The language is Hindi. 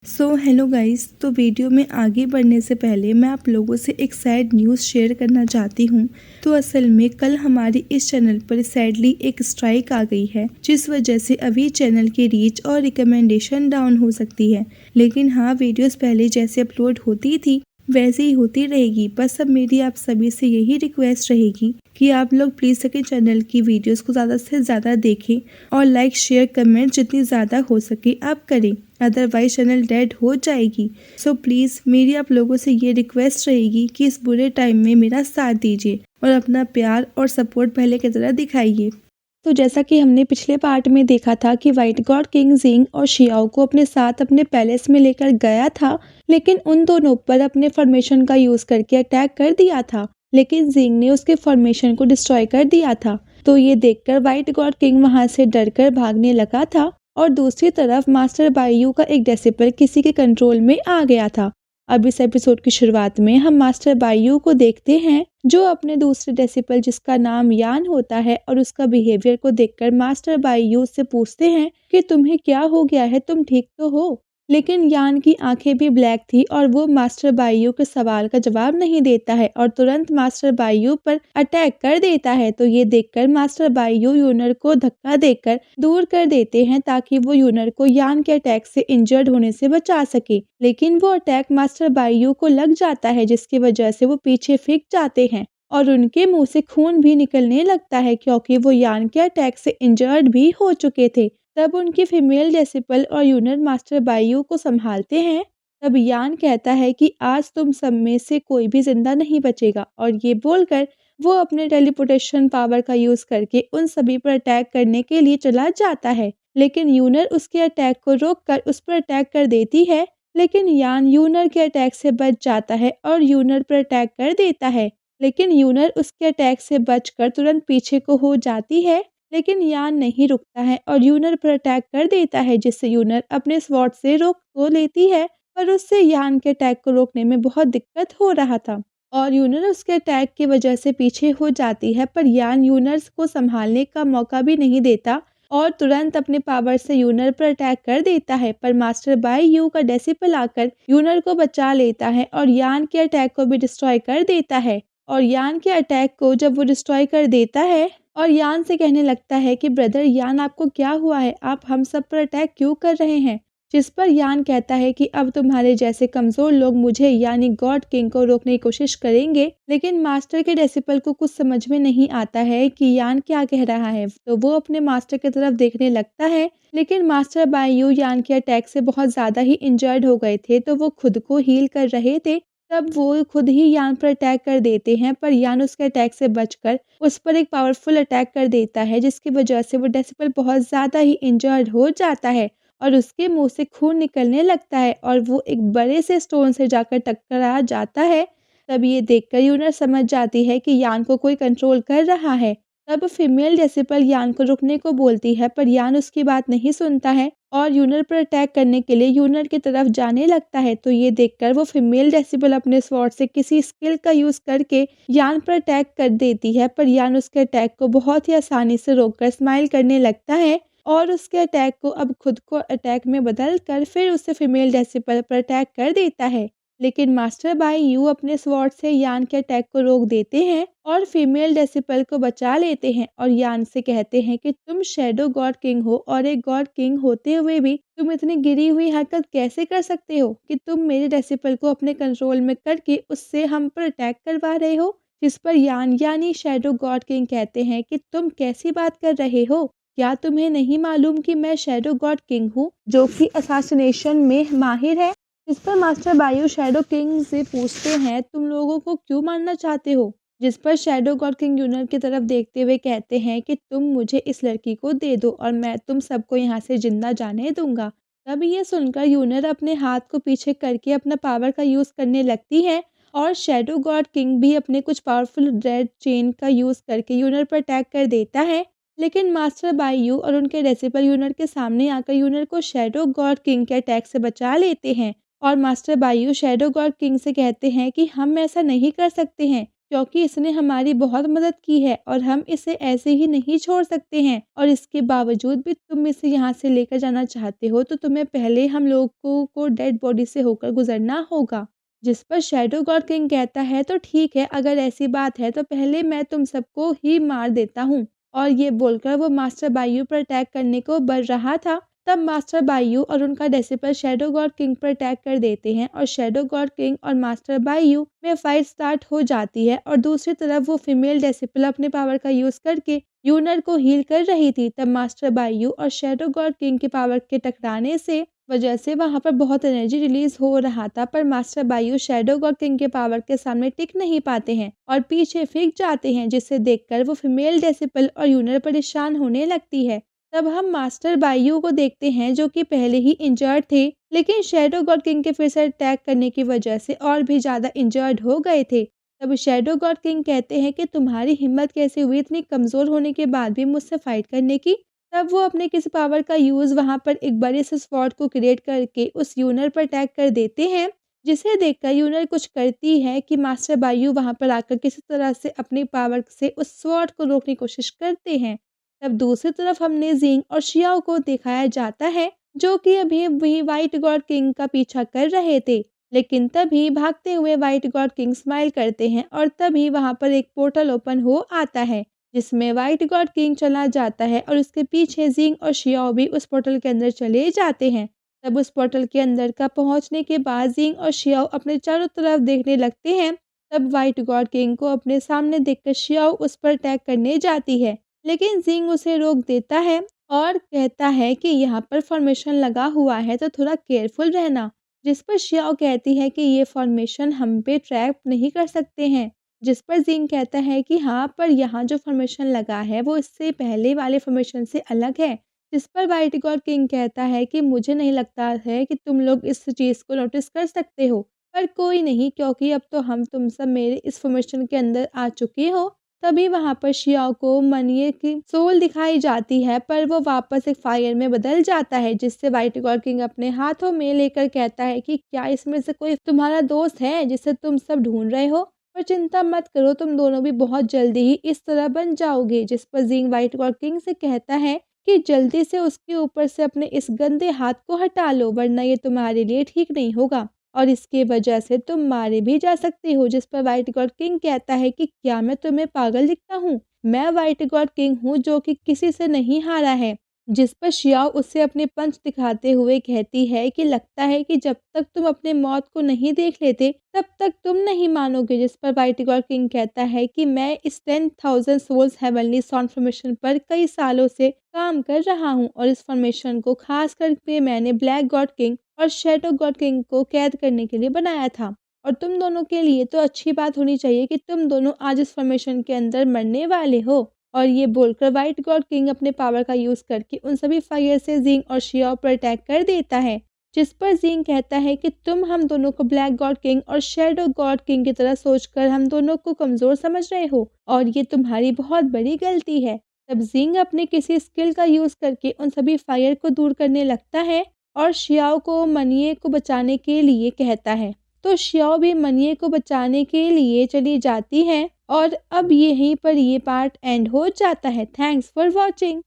Hello guys. तो वीडियो में आगे बढ़ने से पहले मैं आप लोगों से एक सैड न्यूज़ शेयर करना चाहती हूँ। तो असल में कल हमारी इस चैनल पर सैडली एक स्ट्राइक आ गई है, जिस वजह से अभी चैनल की रीच और रिकमेंडेशन डाउन हो सकती है। लेकिन हाँ, वीडियोस पहले जैसे अपलोड होती थी वैसे ही होती रहेगी। बस अब मेरी आप सभी से यही रिक्वेस्ट रहेगी कि आप लोग प्लीज़ सेकंड चैनल की वीडियोस को ज़्यादा से ज़्यादा देखें और लाइक शेयर कमेंट जितनी ज़्यादा हो सके आप करें, अदरवाइज चैनल डेड हो जाएगी। सो प्लीज़ मेरी आप लोगों से ये रिक्वेस्ट रहेगी कि इस बुरे टाइम में मेरा साथ दीजिए और अपना प्यार और सपोर्ट पहले की तरह दिखाइए। तो जैसा कि हमने पिछले पार्ट में देखा था कि व्हाइट गॉड किंग जिंग और शियाओ को अपने साथ अपने पैलेस में लेकर गया था, लेकिन उन दोनों पर अपने फॉर्मेशन का यूज़ करके अटैक कर दिया था, लेकिन जिंग ने उसके फॉर्मेशन को डिस्ट्रॉय कर दिया था। तो ये देखकर व्हाइट गॉड किंग वहां से डरकर भागने लगा था और दूसरी तरफ मास्टर बायू का एक डिसिपल किसी के कंट्रोल में आ गया था। अब इस एपिसोड की शुरुआत में हम मास्टर बायू को देखते हैं, जो अपने दूसरे डिसिपल जिसका नाम यान होता है और उसका बिहेवियर को देखकर मास्टर बायू से पूछते हैं कि तुम्हें क्या हो गया है, तुम ठीक तो हो। लेकिन यान की आंखें भी ब्लैक थी और वो मास्टर बायू के सवाल का जवाब नहीं देता है और तुरंत मास्टर बायू पर अटैक कर देता है। तो ये देखकर मास्टर बायू यूनर को धक्का देकर दूर कर देते हैं ताकि वो यूनर को यान के अटैक से इंजर्ड होने से बचा सके। लेकिन वो अटैक मास्टर बायू को लग जाता है, जिसकी वजह से वो पीछे फिक जाते हैं और उनके मुंह से खून भी निकलने लगता है, क्योंकि वो यान के अटैक से इंजर्ड भी हो चुके थे। तब उनकी फीमेल डिसिपल और यूनर मास्टर बायू को संभालते हैं। तब यान कहता है कि आज तुम सब में से कोई भी जिंदा नहीं बचेगा, और ये बोलकर वो अपने टेलीपोर्टेशन पावर का यूज करके उन सभी पर अटैक करने के लिए चला जाता है। लेकिन यूनर उसके अटैक को रोककर उस पर अटैक कर देती है, लेकिन यान यूनर के अटैक से बच जाता है और यूनर पर अटैक कर देता है। लेकिन यूनर उसके अटैक से बचकर तुरंत पीछे को हो जाती है, लेकिन यान नहीं रुकता है और यूनर पर अटैक कर देता है, जिससे यूनर अपने स्वॉर्ड से रोक तो लेती है, पर उससे यान के अटैक को रोकने में बहुत दिक्कत हो रहा था और यूनर उसके अटैक की वजह से पीछे हो जाती है। पर यान यूनर को संभालने का मौका भी नहीं देता और तुरंत अपने पावर से यूनर पर अटैक कर देता है। पर मास्टर बाय यू का डेसिपल आकर यूनर को बचा लेता है और यान के अटैक को भी डिस्ट्रॉय कर देता है। और यान के अटैक को जब वो डिस्ट्रॉय कर देता है और यान से कहने लगता है कि ब्रदर यान, आपको क्या हुआ है, आप हम सब पर अटैक क्यों कर रहे हैं। जिस पर यान कहता है कि अब तुम्हारे जैसे कमजोर लोग मुझे यानी गॉड किंग को रोकने की कोशिश करेंगे। लेकिन मास्टर के डेसिपल को कुछ समझ में नहीं आता है कि यान क्या कह रहा है, तो वो अपने मास्टर की तरफ देखने लगता है। लेकिन मास्टर बायू यान के अटैक से बहुत ज्यादा ही इंजर्ड हो गए थे, तो वो खुद को हील कर रहे थे। तब वो खुद ही यान पर अटैक कर देते हैं, पर यान उसके अटैक से बचकर उस पर एक पावरफुल अटैक कर देता है, जिसकी वजह से वो डेसिबल बहुत ज़्यादा ही इंजर्ड हो जाता है और उसके मुंह से खून निकलने लगता है और वो एक बड़े से स्टोन से जाकर टकरा जाता है। तब ये देखकर यूनर समझ जाती है कि यान को कोई कंट्रोल कर रहा है। तब फीमेल डेसिबल यान को रुकने को बोलती है, पर यान उसकी बात नहीं सुनता है और यूनर पर अटैक करने के लिए यूनर की तरफ जाने लगता है। तो ये देखकर वो फीमेल डेसिबल अपने स्वॉर्ड से किसी स्किल का यूज करके यान पर अटैक कर देती है, पर यान उसके अटैक को बहुत ही आसानी से रोककर स्माइल करने लगता है और उसके अटैक को अब खुद को अटैक में बदल कर फिर उससे फीमेल डेसिबल पर अटैक कर देता है। लेकिन मास्टर बाय यू अपने स्वॉर्ड से यान के अटैक को रोक देते हैं और फीमेल डेसिबल को बचा लेते हैं और यान से कहते हैं कि तुम शैडो गॉड किंग हो और एक गॉड किंग होते हुए भी तुम इतनी गिरी हुई हरकत कैसे कर सकते हो कि तुम मेरे डेसिबल को अपने कंट्रोल में करके उससे हम पर अटैक करवा रहे हो। जिस पर यान यानी शैडो गॉड किंग कहते हैं कि तुम कैसी बात कर रहे हो, क्या तुम्हें नहीं मालूम कि मैं शैडो गॉड किंग हूँ जो कि असासिनेशन में माहिर है। इस पर मास्टर बायू शैडो किंग से पूछते हैं, तुम लोगों को क्यों मारना चाहते हो। जिस पर शैडो गॉड किंग यूनर की तरफ देखते हुए कहते हैं कि तुम मुझे इस लड़की को दे दो और मैं तुम सबको यहाँ से जिंदा जाने दूंगा। तब ये सुनकर यूनर अपने हाथ को पीछे करके अपना पावर का यूज करने लगती है और शैडो गॉड किंग भी अपने कुछ पावरफुल रेड चेन का यूज करके यूनर पर अटैक कर देता है। लेकिन मास्टर बायू और उनके डेसिबल यूनर के सामने आकर यूनर को शैडो गॉड किंग के अटैक से बचा लेते हैं और मास्टर बायू शैडो गॉड किंग से कहते हैं कि हम ऐसा नहीं कर सकते हैं, क्योंकि इसने हमारी बहुत मदद की है और हम इसे ऐसे ही नहीं छोड़ सकते हैं, और इसके बावजूद भी तुम इसे यहाँ से लेकर जाना चाहते हो तो तुम्हें पहले हम लोगों को डेड बॉडी से होकर गुजरना होगा। जिस पर शैडो गॉड किंग कहता है तो ठीक है, अगर ऐसी बात है तो पहले मैं तुम सबको ही मार देता हूँ। और ये बोलकर वो मास्टर बायू पर अटैक करने को बढ़ रहा था, तब मास्टर बायू और उनका डेसिपल शैडो गॉड किंग पर अटैक कर देते हैं और शैडो गॉड किंग और मास्टर बायू में फाइट स्टार्ट हो जाती है। और दूसरी तरफ वो फीमेल डेसिपल अपने पावर का यूज करके यूनर को हील कर रही थी। तब मास्टर बायू और शैडो गॉड किंग के पावर के टकराने से वजह से वहां पर बहुत एनर्जी रिलीज हो रहा था, पर मास्टर बायू शैडो गॉड किंग के पावर के सामने टिक नहीं पाते हैं और पीछे फिक जाते हैं, जिसे देखकर वो फीमेल डेसिपल और यूनर परेशान होने लगती है। तब हम मास्टर बायू को देखते हैं जो कि पहले ही इंजर्ड थे, लेकिन शैडो गॉड किंग के फिर से अटैक करने की वजह से और भी ज्यादा इंजर्ड हो गए थे। तब शैडो गॉड किंग कहते हैं कि तुम्हारी हिम्मत कैसे हुई इतनी कमजोर होने के बाद भी मुझसे फाइट करने की। तब वो अपने किसी पावर का यूज वहां पर एक बड़े से स्वॉर्ड को क्रिएट करके उस यूनर पर अटैक कर देते हैं, जिसे देखकर यूनर कुछ करती है कि मास्टर बायू वहां पर आकर किसी तरह से अपनी पावर से उस स्वॉर्ड को रोकने की कोशिश करते हैं। तब दूसरी तरफ हमने जिंग और शियाओ को दिखाया जाता है जो कि अभी वही व्हाइट गॉड किंग का पीछा कर रहे थे, लेकिन तभी भागते हुए व्हाइट गॉड किंग स्माइल करते हैं और तभी वहां पर एक पोर्टल ओपन हो आता है जिसमें व्हाइट गॉड किंग चला जाता है और उसके पीछे जिंग और शियाओ भी उस पोर्टल के अंदर चले जाते हैं। तब उस पोर्टल के अंदर का पहुंचने के बाद जिंग और शियाओ अपने चारों तरफ देखने लगते हैं। तब व्हाइट गॉड किंग को अपने सामने देखकर शियाओ उस पर अटैक करने जाती है, लेकिन जिंग उसे रोक देता है और कहता है कि यहाँ पर फॉर्मेशन लगा हुआ है तो थोड़ा केयरफुल रहना। जिस पर शियाओ कहती है कि ये फॉर्मेशन हम पे ट्रैप नहीं कर सकते हैं। जिस पर जिंग कहता है कि हाँ, पर यहाँ जो फॉर्मेशन लगा है वो इससे पहले वाले फॉर्मेशन से अलग है। जिस पर व्हाइट गॉड किंग कहता है कि मुझे नहीं लगता है कि तुम लोग इस चीज़ को नोटिस कर सकते हो, पर कोई नहीं, क्योंकि अब तो हम तुम सब मेरे इस फॉर्मेशन के अंदर आ चुके हो। तभी वहां पर शियाओ को मनिए की सोल दिखाई जाती है, पर वो वापस एक फायर में बदल जाता है, जिससे व्हाइट गॉड किंग अपने हाथों में लेकर कहता है कि क्या इसमें से कोई तुम्हारा दोस्त है जिसे तुम सब ढूंढ रहे हो, पर चिंता मत करो, तुम दोनों भी बहुत जल्दी ही इस तरह बन जाओगे। जिस पर जिंग व्हाइट गॉड किंग से कहता है कि जल्दी से उसके ऊपर से अपने इस गंदे हाथ को हटा लो, वरना ये तुम्हारे लिए ठीक नहीं होगा और इसके वजह से तुम मारे भी जा सकते हो। जिस पर व्हाइट गॉड किंग कहता है कि क्या मैं तुम्हें पागल दिखता हूँ, मैं व्हाइट गॉड किंग हूँ जो कि किसी से नहीं हारा है। जिस पर शियाओ उसे अपने पंच दिखाते हुए कहती है कि लगता है कि जब तक तुम अपने मौत को नहीं देख लेते तब तक तुम नहीं मानोगे। जिस पर व्हाइट गॉड किंग कहता है कि मैं इस 10,000 सोल्स हेवनली सॉन्ग फॉर्मेशन पर कई सालों से काम कर रहा हूँ और इस फॉर्मेशन को खास करके मैंने ब्लैक गॉड किंग और शैडो गॉड किंग को कैद करने के लिए बनाया था, और तुम दोनों के लिए तो अच्छी बात होनी चाहिए कि तुम दोनों आज इस फॉर्मेशन के अंदर मरने वाले हो। और ये बोलकर व्हाइट गॉड किंग अपने पावर का यूज करके उन सभी फायर से जिंग और शियाओ पर अटैक कर देता है। जिस पर जिंग कहता है कि तुम हम दोनों को ब्लैक गॉड किंग और शैडो गॉड किंग की तरह सोचकर हम दोनों को कमजोर समझ रहे हो और ये तुम्हारी बहुत बड़ी गलती है। तब जिंग अपने किसी स्किल का यूज करके उन सभी फायर को दूर करने लगता है और शियाओ को मनिए को बचाने के लिए कहता है। तो शियाओ भी मनिए को बचाने के लिए चली जाती है और अब यहीं पर ये पार्ट एंड हो जाता है। Thanks for watching.